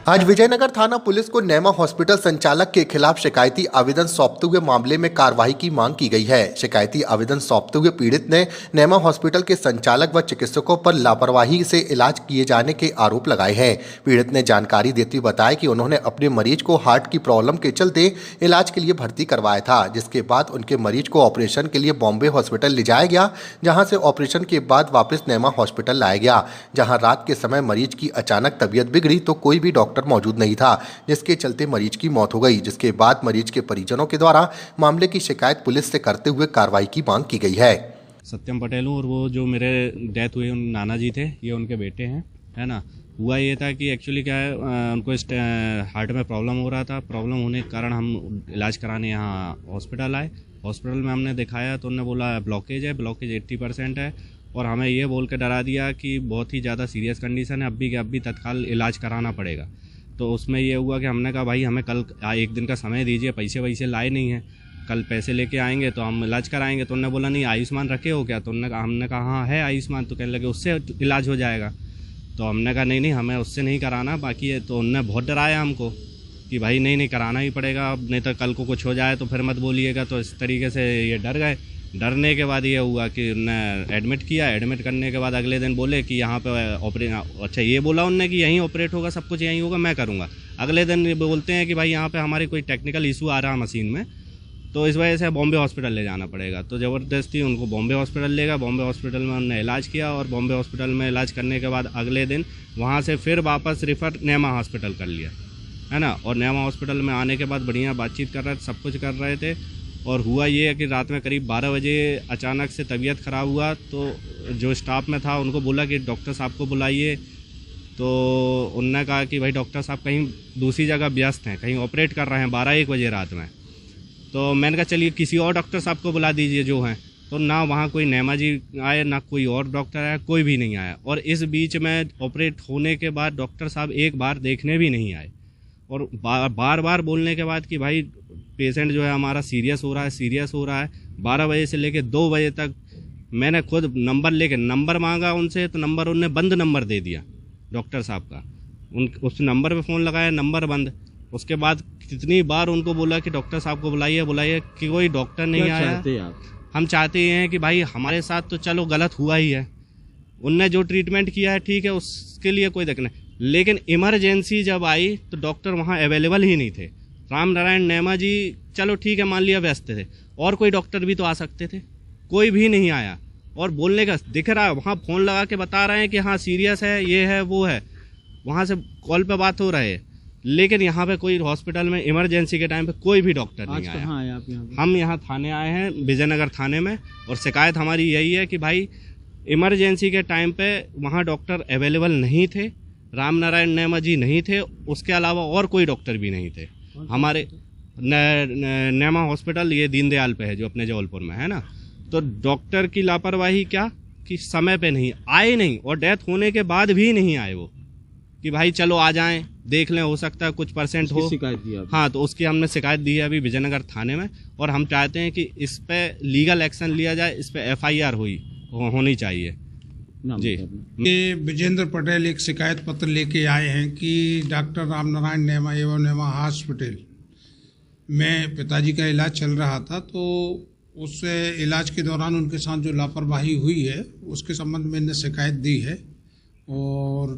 आज विजयनगर थाना पुलिस को नेमा हॉस्पिटल संचालक के खिलाफ शिकायती आवेदन सौंपते हुए मामले में कार्रवाई की मांग की गई है। शिकायती आवेदन सौंपते हुए पीड़ित ने नेमा हॉस्पिटल के संचालक व चिकित्सकों पर लापरवाही से इलाज किए जाने के आरोप लगाए हैं। पीड़ित ने जानकारी देते हुए बताया कि उन्होंने अपने मरीज को हार्ट की प्रॉब्लम के चलते इलाज के लिए भर्ती करवाया था, जिसके बाद उनके मरीज को ऑपरेशन के लिए बॉम्बे हॉस्पिटल ले जाया गया, जहाँ से ऑपरेशन के बाद वापस नेमा हॉस्पिटल लाया गया, जहाँ रात के समय मरीज की अचानक तबीयत बिगड़ी तो कोई भी डॉक्टर मौजूद नहीं था, जिसके चलते मरीज की मौत हो गई। जिसके बाद मरीज के परिजनों के द्वारा मामले की शिकायत पुलिस से करते हुए कार्रवाई की मांग की गई है। सत्यम पटेल हूँ और वो जो मेरे डेथ हुई उन नाना जी थे, ये उनके बेटे हैं, है ना। हुआ ये था कि एक्चुअली क्या है, उनको हार्ट में प्रॉब्लम हो रहा था। प्रॉब्लम होने के कारण हम इलाज कराने यहाँ हॉस्पिटल आए। हॉस्पिटल में हमने दिखाया तो उन्होंने बोला ब्लॉकेज है, ब्लॉकेज 80% है, और हमें ये बोल के डरा दिया कि बहुत ही ज़्यादा सीरियस कंडीशन है, अभी तत्काल इलाज कराना पड़ेगा। तो उसमें ये हुआ कि हमने कहा भाई हमें कल एक दिन का समय दीजिए, पैसे वैसे लाए नहीं हैं, कल पैसे लेके आएंगे तो हम इलाज कराएंगे। तो उन्होंने बोला नहीं आयुष्मान रखे हो क्या? तो हमने कहा हाँ है आयुष्मान। तो कहने लगे उससे इलाज हो जाएगा। तो हमने कहा नहीं हमें उससे नहीं कराना, बाकी है। तो उनने बहुत डराया हमको कि भाई नहीं कराना ही पड़ेगा, अब नहीं तो कल को कुछ हो जाए तो फिर मत बोलिएगा। तो इस तरीके से ये डर गए। डरने के बाद ये हुआ कि उन्हें एडमिट किया। एडमिट करने के बाद अगले दिन बोले कि यहाँ पे अच्छा ये बोला उनने कि यहीं ऑपरेट होगा, सब कुछ यहीं होगा, मैं करूँगा। अगले दिन बोलते हैं कि भाई यहाँ पे हमारी कोई टेक्निकल इशू आ रहा है मशीन में, तो इस वजह से बॉम्बे हॉस्पिटल ले जाना पड़ेगा। तो ज़बरदस्ती उनको बॉम्बे हॉस्पिटल ले गया। बॉम्बे हॉस्पिटल में उन्होंने इलाज किया, और बॉम्बे हॉस्पिटल में इलाज करने के बाद अगले दिन वहाँ से फिर वापस रेफर नेमा हॉस्पिटल कर लिया, है ना। और नेमा हॉस्पिटल में आने के बाद बढ़िया बातचीत कर रहे थे, सब कुछ कर रहे थे। और हुआ ये है कि रात में करीब 12 बजे अचानक से तबीयत ख़राब हुआ। तो जो स्टाफ में था उनको बोला कि डॉक्टर साहब को बुलाइए। तो उनने कहा कि भाई डॉक्टर साहब कहीं दूसरी जगह व्यस्त हैं, कहीं ऑपरेट कर रहे हैं 12-1 बजे रात में। तो मैंने कहा चलिए किसी और डॉक्टर साहब को बुला दीजिए जो हैं। तो ना वहाँ कोई नेमा जी आए, ना कोई और डॉक्टर आया, कोई भी नहीं आया। और इस बीच में ऑपरेट होने के बाद डॉक्टर साहब एक बार देखने भी नहीं आए, और बार बार बोलने के बाद कि भाई पेशेंट जो है हमारा सीरियस हो रहा है। 12 बजे से लेकर 2 बजे तक मैंने खुद नंबर मांगा उनसे, तो नंबर उनने बंद नंबर दे दिया डॉक्टर साहब का। उस नंबर पे फ़ोन लगाया, नंबर बंद। उसके बाद कितनी बार उनको बोला कि डॉक्टर साहब को बुलाइए कि कोई डॉक्टर नहीं आया। हम चाहते हैं कि भाई हमारे साथ तो चलो गलत हुआ ही है, उनने जो ट्रीटमेंट किया है ठीक है, उसके लिए कोई दिक्कत नहीं, लेकिन इमरजेंसी जब आई तो डॉक्टर वहाँ अवेलेबल ही नहीं थे। राम नारायण नेमा जी चलो ठीक है मान लिया व्यस्त थे, और कोई डॉक्टर भी तो आ सकते थे, कोई भी नहीं आया। और बोलने का दिख रहा है, वहाँ फ़ोन लगा के बता रहे हैं कि हाँ सीरियस है, ये है वो है, वहाँ से कॉल पे बात हो रही है, लेकिन यहाँ पे कोई हॉस्पिटल में इमरजेंसी के टाइम पे कोई भी डॉक्टर नहीं आया। हम यहाँ थाने आए हैं, विजयनगर थाने में, और शिकायत हमारी यही है कि भाई इमरजेंसी के टाइम पे वहाँ डॉक्टर अवेलेबल नहीं थे, राम नारायण नेमा जी नहीं थे, उसके अलावा और कोई डॉक्टर भी नहीं थे। हमारे नेमा हॉस्पिटल ये दीनदयाल पे है, जो अपने जबलपुर में है ना। तो डॉक्टर की लापरवाही क्या कि समय पे नहीं आए, नहीं, और डेथ होने के बाद भी नहीं आए वो, कि भाई चलो आ जाएं देख लें, हो सकता है कुछ परसेंट हो। शिकायत दी हाँ, तो उसकी हमने शिकायत दी है अभी विजयनगर थाने में, और हम चाहते हैं कि इस पे लीगल एक्शन लिया जाए, इस पे FIR होनी चाहिए जी। ये विजेंद्र पटेल एक शिकायत पत्र लेके आए हैं कि डॉक्टर राम नारायण नेमा एवं नेमा हॉस्पिटल में पिताजी का इलाज चल रहा था, तो उससे इलाज के दौरान उनके साथ जो लापरवाही हुई है उसके संबंध में इन्हें शिकायत दी है। और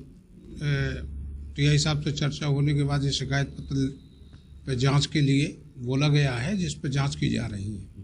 TI साहब से चर्चा होने के बाद ये शिकायत पत्र पे जांच के लिए बोला गया है, जिस पर जांच की जा रही है।